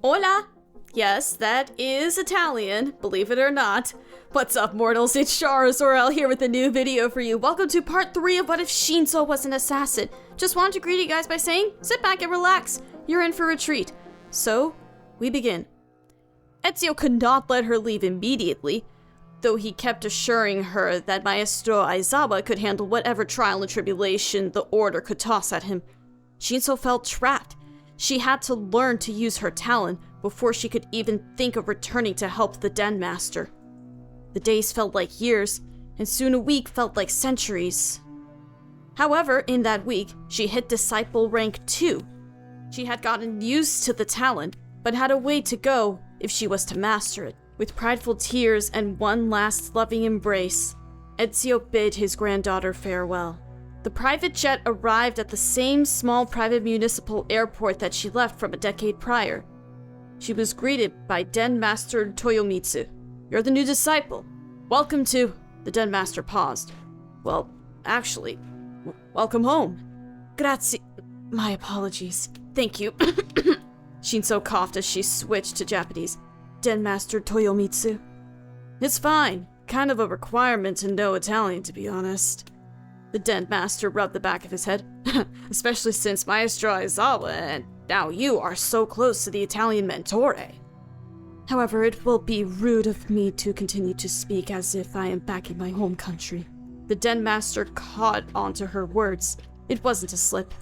Hola! Yes, that is Italian, believe it or not. What's up, mortals? It's Shara Sorel here with a new video for you. Welcome to part 3 of What If Shinso Was an Assassin. Just wanted to greet you guys by saying, sit back and relax. You're in for a treat. So, we begin. Ezio could not let her leave immediately, though he kept assuring her that Maestro Aizawa could handle whatever trial and tribulation the Order could toss at him. Shinso felt trapped. She had to learn to use her talent before she could even think of returning to help the Den Master. The days felt like years, and soon a week felt like centuries. However, in that week, she hit Disciple rank 2. She had gotten used to the talent, but had a way to go if she was to master it. With prideful tears and one last loving embrace, Ezio bid his granddaughter farewell. The private jet arrived at the same small private municipal airport that she left from a decade prior. She was greeted by Den Master Toyomitsu. "You're the new disciple. Welcome to..." The Den Master paused. "Well, actually, welcome home." "Grazie. My apologies. Thank you." Shinso coughed as she switched to Japanese. "Den Master Toyomitsu." "It's fine. Kind of a requirement to know Italian, to be honest." The Den Master rubbed the back of his head. "Especially since Maestro Aizawa and now you are so close to the Italian mentore. However, it will be rude of me to continue to speak as if I am back in my home country." The Den Master caught onto her words. It wasn't a slip.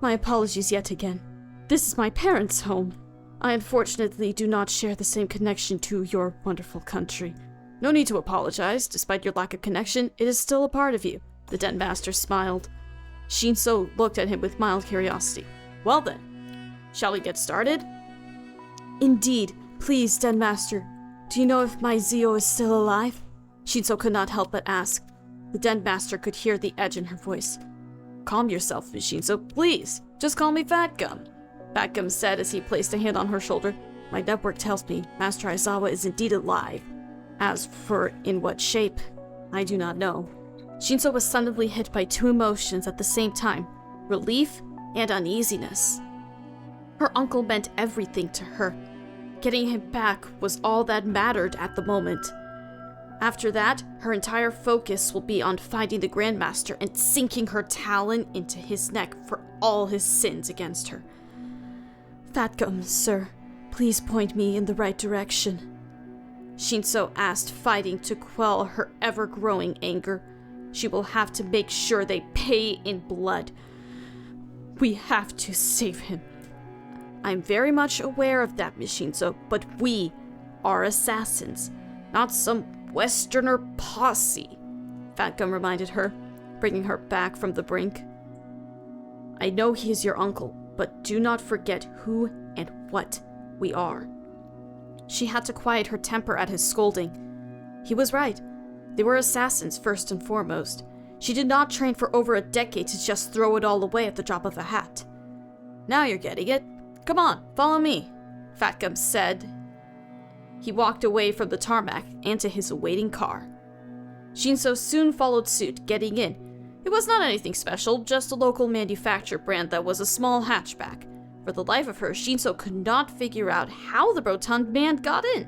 "My apologies yet again. This is my parents' home. I unfortunately do not share the same connection to your wonderful country." "No need to apologize. Despite your lack of connection, it is still a part of you." The Den Master smiled. Shinso looked at him with mild curiosity. "Well then, shall we get started?" "Indeed. Please, Den Master. Do you know if my Zio is still alive?" Shinso could not help but ask. The Den Master could hear the edge in her voice. "Calm yourself, Miss Shinso. Please, just call me Fat Gum," Fat Gum said as he placed a hand on her shoulder. "My network tells me Master Aizawa is indeed alive. As for in what shape, I do not know." Shinso was suddenly hit by two emotions at the same time, relief and uneasiness. Her uncle meant everything to her. Getting him back was all that mattered at the moment. After that, her entire focus will be on finding the Grandmaster and sinking her talon into his neck for all his sins against her. "Fat Gum, sir, please point me in the right direction," Shinso asked, fighting to quell her ever-growing anger. She will have to make sure they pay in blood. We have to save him. "I'm very much aware of that, Miss Shinso, but we are assassins, not some Westerner posse," Fat Gum reminded her, bringing her back from the brink. "I know he is your uncle, but do not forget who and what we are." She had to quiet her temper at his scolding. He was right. They were assassins first and foremost. She did not train for over a decade to just throw it all away at the drop of a hat. "Now you're getting it. Come on, follow me," Fat Gum said. He walked away from the tarmac and to his awaiting car. Shinso soon followed suit, getting in. It was not anything special, just a local manufacturer brand that was a small hatchback. For the life of her, Shinso could not figure out how the rotund man got in.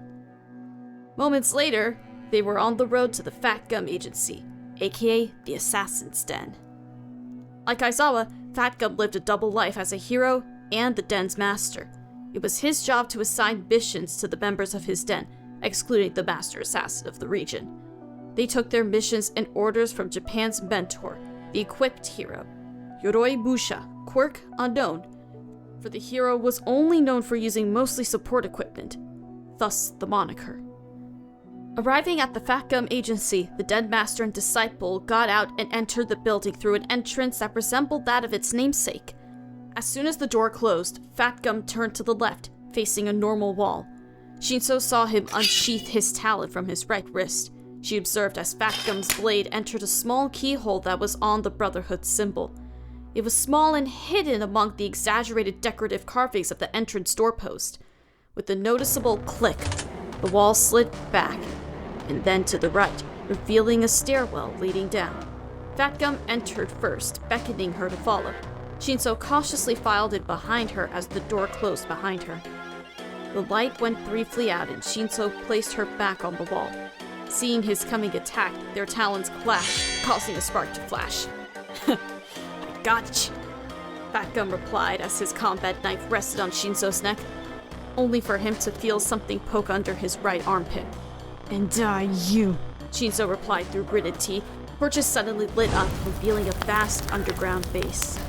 Moments later, they were on the road to the Fat Gum Agency, aka the Assassin's Den. Like Aizawa, Fat Gum lived a double life as a hero and the Den's master. It was his job to assign missions to the members of his Den, excluding the master assassin of the region. They took their missions and orders from Japan's mentor, the equipped hero, Yoroi Musha, quirk unknown, for the hero was only known for using mostly support equipment, thus the moniker. Arriving at the Fat Gum Agency, the Den Master and Disciple got out and entered the building through an entrance that resembled that of its namesake. As soon as the door closed, Fat Gum turned to the left, facing a normal wall. Shinso saw him unsheath his talon from his right wrist. She observed as Fat Gum's blade entered a small keyhole that was on the Brotherhood symbol. It was small and hidden among the exaggerated decorative carvings of the entrance doorpost. With a noticeable click, the wall slid back, and then to the right, revealing a stairwell leading down. Fat Gum entered first, beckoning her to follow. Shinso cautiously filed in behind her as the door closed behind her. The light went briefly out and Shinso placed her back on the wall. Seeing his coming attack, their talons clashed, causing a spark to flash. I gotcha, Fat Gum replied as his combat knife rested on Shinso's neck, only for him to feel something poke under his right armpit. And die you, Shinso replied through gritted teeth. Torches suddenly lit up, revealing a vast underground base.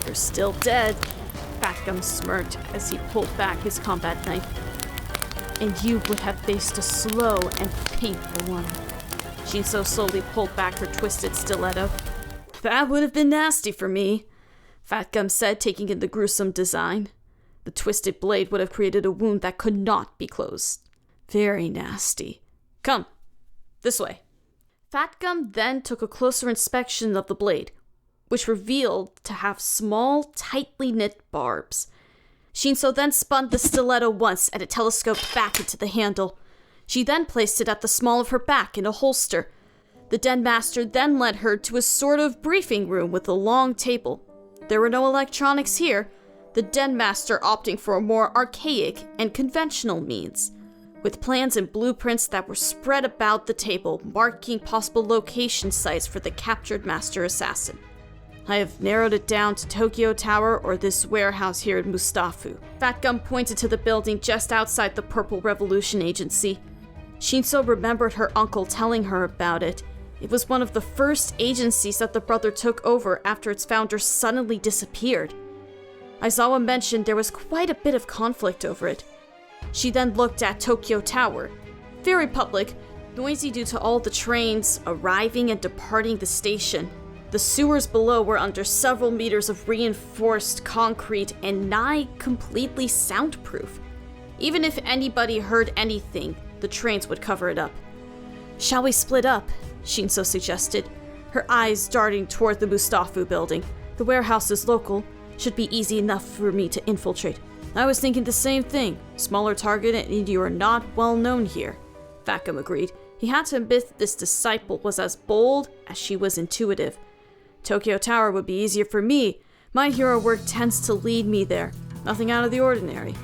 You're still dead, Fat Gum smirked as he pulled back his combat knife. And you would have faced a slow and painful one. Shinso slowly pulled back her twisted stiletto. That would have been nasty for me, Fat Gum said, taking in the gruesome design. The twisted blade would have created a wound that could not be closed. Very nasty. Come, this way. Fat Gum then took a closer inspection of the blade, which revealed to have small, tightly knit barbs. Shinso then spun the stiletto once and it telescoped back into the handle. She then placed it at the small of her back in a holster. The Den Master then led her to a sort of briefing room with a long table. There were no electronics here, the Den Master opting for a more archaic and conventional means, with plans and blueprints that were spread about the table, marking possible location sites for the captured Master Assassin. I have narrowed it down to Tokyo Tower or this warehouse here in Mustafu. Fat Gum pointed to the building just outside the Purple Revolution Agency. Shinso remembered her uncle telling her about it. It was one of the first agencies that the brother took over after its founder suddenly disappeared. Aizawa mentioned there was quite a bit of conflict over it. She then looked at Tokyo Tower. Very public, noisy due to all the trains arriving and departing the station. The sewers below were under several meters of reinforced concrete and nigh completely soundproof. Even if anybody heard anything, the trains would cover it up. Shall we split up? Shinso suggested, her eyes darting toward the Mustafu building. The warehouse is local, should be easy enough for me to infiltrate. I was thinking the same thing. Smaller target and you are not well known here. Fat Gum agreed. He had to admit this disciple was as bold as she was intuitive. Tokyo Tower would be easier for me. My hero work tends to lead me there. Nothing out of the ordinary.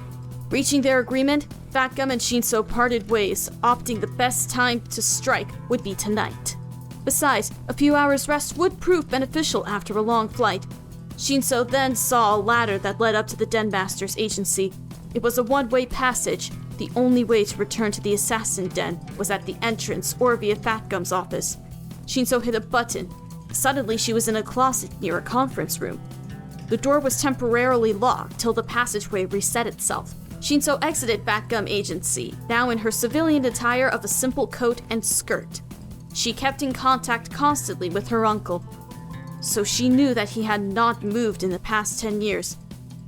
Reaching their agreement, Fat Gum and Shinso parted ways, opting the best time to strike would be tonight. Besides, a few hours rest would prove beneficial after a long flight. Shinso then saw a ladder that led up to the Den Master's agency. It was a one-way passage. The only way to return to the assassin den was at the entrance or via Fat Gum's office. Shinso hit a button. Suddenly, she was in a closet near a conference room. The door was temporarily locked till the passageway reset itself. Shinso exited Fat Gum Agency, now in her civilian attire of a simple coat and skirt. She kept in contact constantly with her uncle, so she knew that he had not moved in the past 10 years.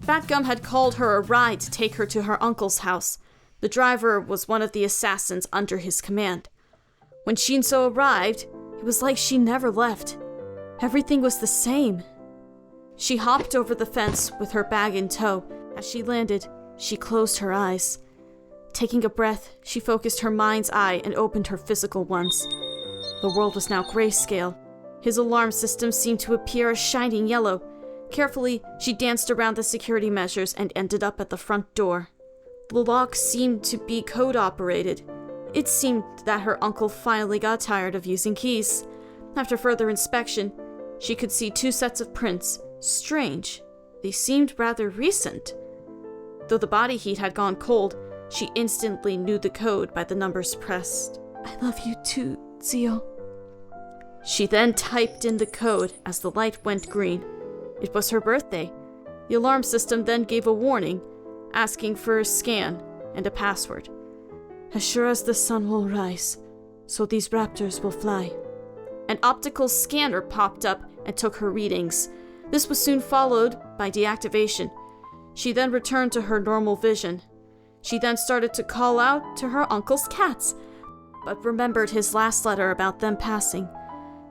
Fat Gum had called her a ride to take her to her uncle's house. The driver was one of the assassins under his command. When Shinso arrived, it was like she never left. Everything was the same. She hopped over the fence with her bag in tow. As she landed, she closed her eyes. Taking a breath, she focused her mind's eye and opened her physical ones. The world was now grayscale. His alarm system seemed to appear a shining yellow. Carefully, she danced around the security measures and ended up at the front door. The lock seemed to be code-operated. It seemed that her uncle finally got tired of using keys. After further inspection, she could see 2 sets of prints. Strange. They seemed rather recent. Though the body heat had gone cold, she instantly knew the code by the numbers pressed. I love you too, Zio. She then typed in the code as the light went green. It was her birthday. The alarm system then gave a warning, asking for a scan and a password. As sure as the sun will rise, so these raptors will fly. An optical scanner popped up and took her readings. This was soon followed by deactivation. She then returned to her normal vision. She then started to call out to her uncle's cats, but remembered his last letter about them passing.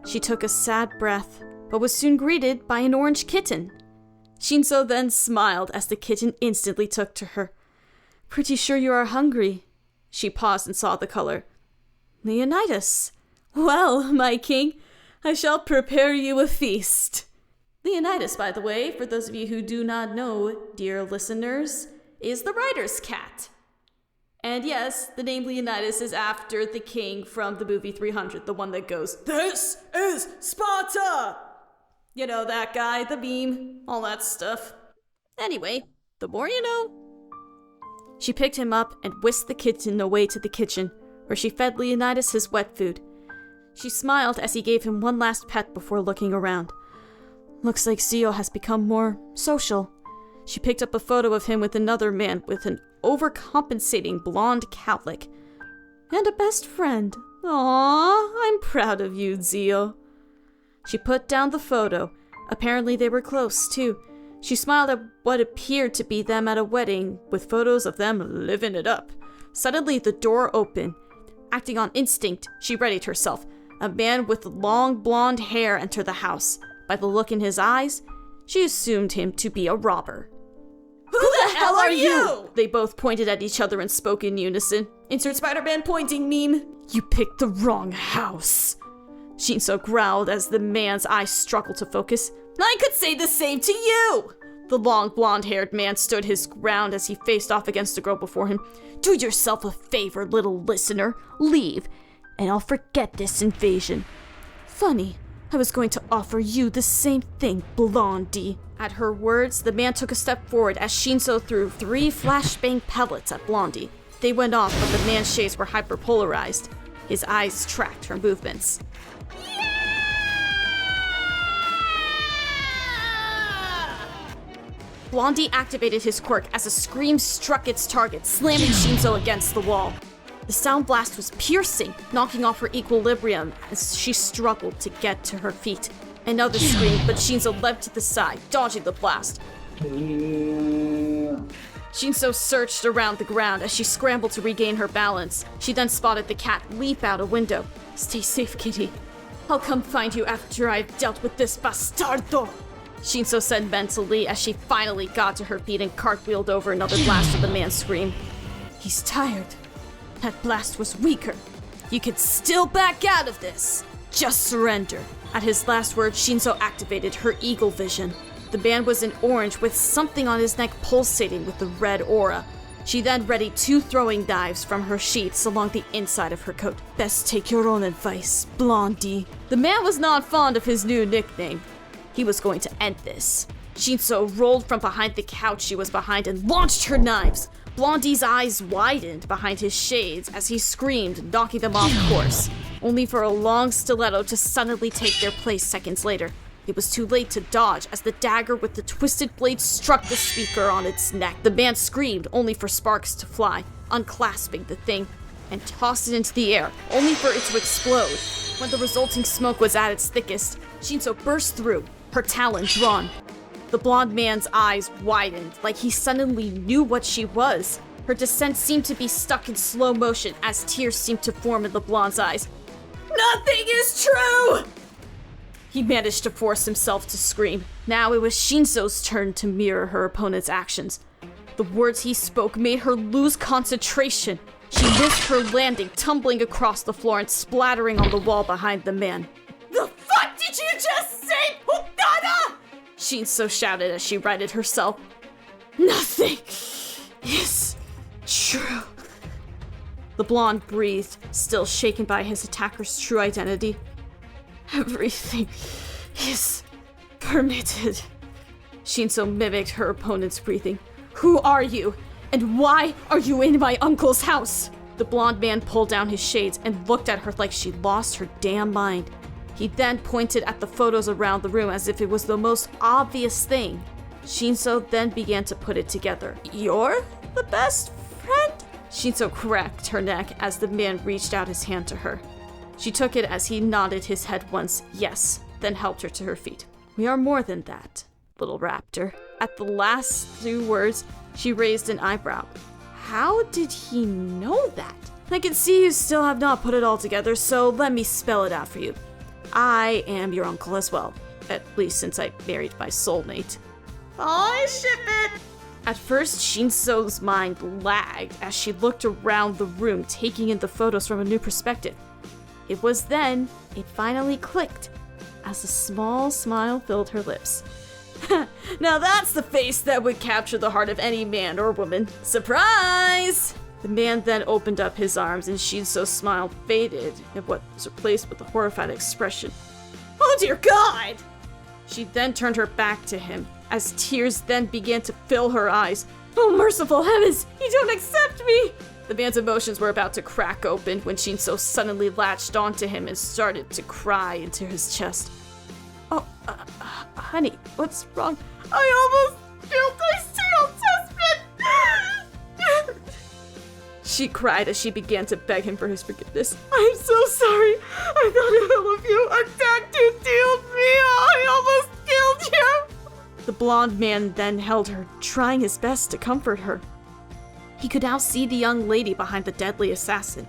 She took a sad breath, but was soon greeted by an orange kitten. Shinso then smiled as the kitten instantly took to her. Pretty sure you are hungry. She paused and saw the color. Leonidas. Well, my king, I shall prepare you a feast. Leonidas, by the way, for those of you who do not know, dear listeners, is the writer's cat. And yes, the name Leonidas is after the king from the movie 300, the one that goes, "This is Sparta!" You know, that guy, the meme, all that stuff. Anyway, the more you know. She picked him up and whisked the kitten away to the kitchen, where she fed Leonidas his wet food. She smiled as he gave him one last pet before looking around. Looks like Zio has become more social. She picked up a photo of him with another man with an overcompensating blonde cowlick. And a best friend. Aww, I'm proud of you, Zio. She put down the photo. Apparently they were close, too. She smiled at what appeared to be them at a wedding, with photos of them living it up. Suddenly, the door opened. Acting on instinct, she readied herself. A man with long blonde hair entered the house. By the look in his eyes, she assumed him to be a robber. Who the hell are you? They both pointed at each other and spoke in unison. Insert Spider-Man pointing meme. You picked the wrong house. Shinso growled as the man's eyes struggled to focus. I could say the same to you! The long blonde-haired man stood his ground as he faced off against the girl before him. Do yourself a favor, little listener. Leave, and I'll forget this invasion. Funny, I was going to offer you the same thing, Blondie. At her words, the man took a step forward as Shinso threw 3 flashbang pellets at Blondie. They went off, but the man's shades were hyperpolarized. His eyes tracked her movements. Blondie activated his quirk as a scream struck its target, slamming Shinso against the wall. The sound blast was piercing, knocking off her equilibrium as she struggled to get to her feet. Another scream, but Shinso leapt to the side, dodging the blast. Shinso searched around the ground as she scrambled to regain her balance. She then spotted the cat leap out a window. Stay safe, kitty. I'll come find you after I've dealt with this bastardo. Shinso said mentally as she finally got to her feet and cartwheeled over another blast of the man's scream. He's tired. That blast was weaker. You can still back out of this. Just surrender. At his last words, Shinso activated her eagle vision. The man was in orange with something on his neck pulsating with the red aura. She then readied 2 throwing knives from her sheaths along the inside of her coat. Best take your own advice, Blondie. The man was not fond of his new nickname. He was going to end this. Shinso rolled from behind the couch she was behind and launched her knives. Blondie's eyes widened behind his shades as he screamed, knocking them off course, only for a long stiletto to suddenly take their place seconds later. It was too late to dodge as the dagger with the twisted blade struck the speaker on its neck. The man screamed, only for sparks to fly, unclasping the thing, and tossed it into the air, only for it to explode. When the resulting smoke was at its thickest, Shinso burst through, her talon drawn. The blonde man's eyes widened, like he suddenly knew what she was. Her descent seemed to be stuck in slow motion as tears seemed to form in the blonde's eyes. Nothing is true! He managed to force himself to scream. Now it was Shinso's turn to mirror her opponent's actions. The words he spoke made her lose concentration. She missed her landing, tumbling across the floor and splattering on the wall behind the man. The fuck did you just say, Hukana? Shinso shouted as she righted herself. Nothing is true. The blonde breathed, still shaken by his attacker's true identity. Everything is permitted. Shinso mimicked her opponent's breathing. Who are you? And why are you in my uncle's house? The blonde man pulled down his shades and looked at her like she lost her damn mind. He then pointed at the photos around the room as if it was the most obvious thing. Shinso then began to put it together. You're the best friend? Shinso cracked her neck as the man reached out his hand to her. She took it as he nodded his head once, yes, then helped her to her feet. We are more than that, little raptor. At the last 2 words, she raised an eyebrow. How did he know that? I can see you still have not put it all together, so let me spell it out for you. I am your uncle as well, at least since I married my soulmate. I ship it! At first, Shinso's mind lagged as she looked around the room, taking in the photos from a new perspective. It was then it finally clicked, as a small smile filled her lips. Now that's the face that would capture the heart of any man or woman. Surprise! The man then opened up his arms and Shinso's smile faded and what was replaced with a horrified expression. Oh dear God! She then turned her back to him as tears then began to fill her eyes. Oh merciful heavens, you don't accept me! The man's emotions were about to crack open when Shinso suddenly latched onto him and started to cry into his chest. Oh, honey, what's wrong? I almost killed my sealed husband! She cried as she began to beg him for his forgiveness. I'm so sorry. I thought ill of you. Attacked you, killed me. I almost killed you. The blonde man then held her, trying his best to comfort her. He could now see the young lady behind the deadly assassin.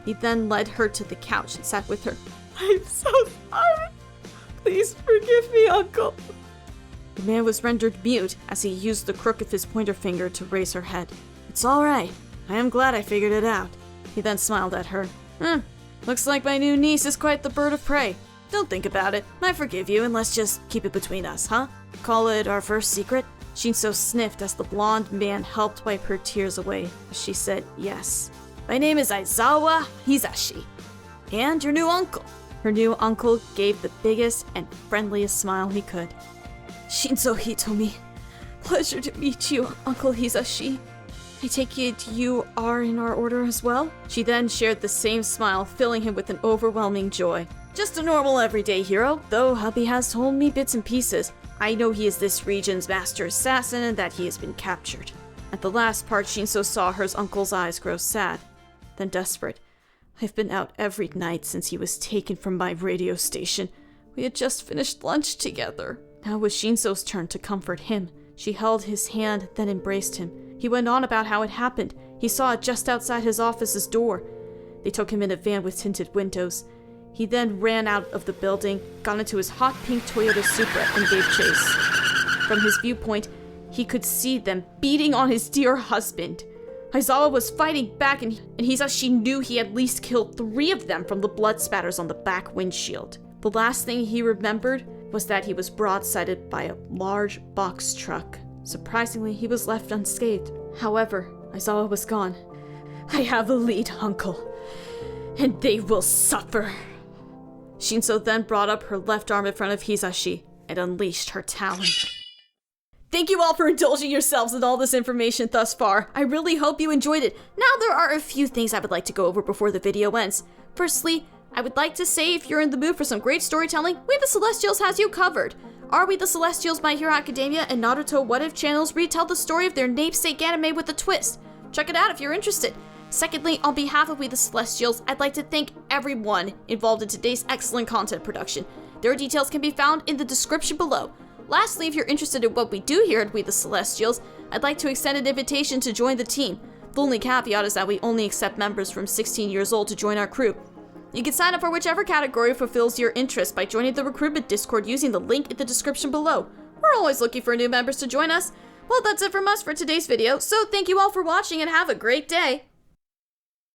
He then led her to the couch and sat with her. I'm so sorry. Please forgive me, Uncle. The man was rendered mute as he used the crook of his pointer finger to raise her head. It's all right. I am glad I figured it out. He then smiled at her. Looks like my new niece is quite the bird of prey. Don't think about it. I forgive you, and let's just keep it between us, huh? Call it our first secret? Shinso sniffed as the blonde man helped wipe her tears away. She said yes. My name is Aizawa Hizashi, and your new uncle. Her new uncle gave the biggest and friendliest smile he could. Shinso Hitomi. Pleasure to meet you, Uncle Hizashi. I take it you are in our order as well? She then shared the same smile, filling him with an overwhelming joy. Just a normal everyday hero, though hubby has told me bits and pieces. I know he is this region's master assassin and that he has been captured. At the last part, Shinso saw her uncle's eyes grow sad, then desperate. I've been out every night since he was taken from my radio station. We had just finished lunch together. Now it was Shinso's turn to comfort him. She held his hand, then embraced him. He went on about how it happened. He saw it just outside his office's door. They took him in a van with tinted windows. He then ran out of the building, got into his hot pink Toyota Supra, and gave chase. From his viewpoint, he could see them beating on his dear husband. Aizawa was fighting back, and Hizashi knew he at least killed 3 of them from the blood spatters on the back windshield. The last thing he remembered was that he was broadsided by a large box truck. Surprisingly, he was left unscathed. However, Aizawa was gone. I have a lead, Uncle, and they will suffer. Shinso then brought up her left arm in front of Hizashi and unleashed her talon. Thank you all for indulging yourselves in all this information thus far. I really hope you enjoyed it. Now there are a few things I would like to go over before the video ends. Firstly, I would like to say if you're in the mood for some great storytelling, We the Celestials has you covered. Are We the Celestials, My Hero Academia, and Naruto What If channels retell the story of their namesake anime with a twist. Check it out if you're interested. Secondly, on behalf of We the Celestials, I'd like to thank everyone involved in today's excellent content production. Their details can be found in the description below. Lastly, if you're interested in what we do here at We the Celestials, I'd like to extend an invitation to join the team. The only caveat is that we only accept members from 16 years old to join our crew. You can sign up for whichever category fulfills your interest by joining the recruitment Discord using the link in the description below. We're always looking for new members to join us. Well, that's it from us for today's video, so thank you all for watching and have a great day!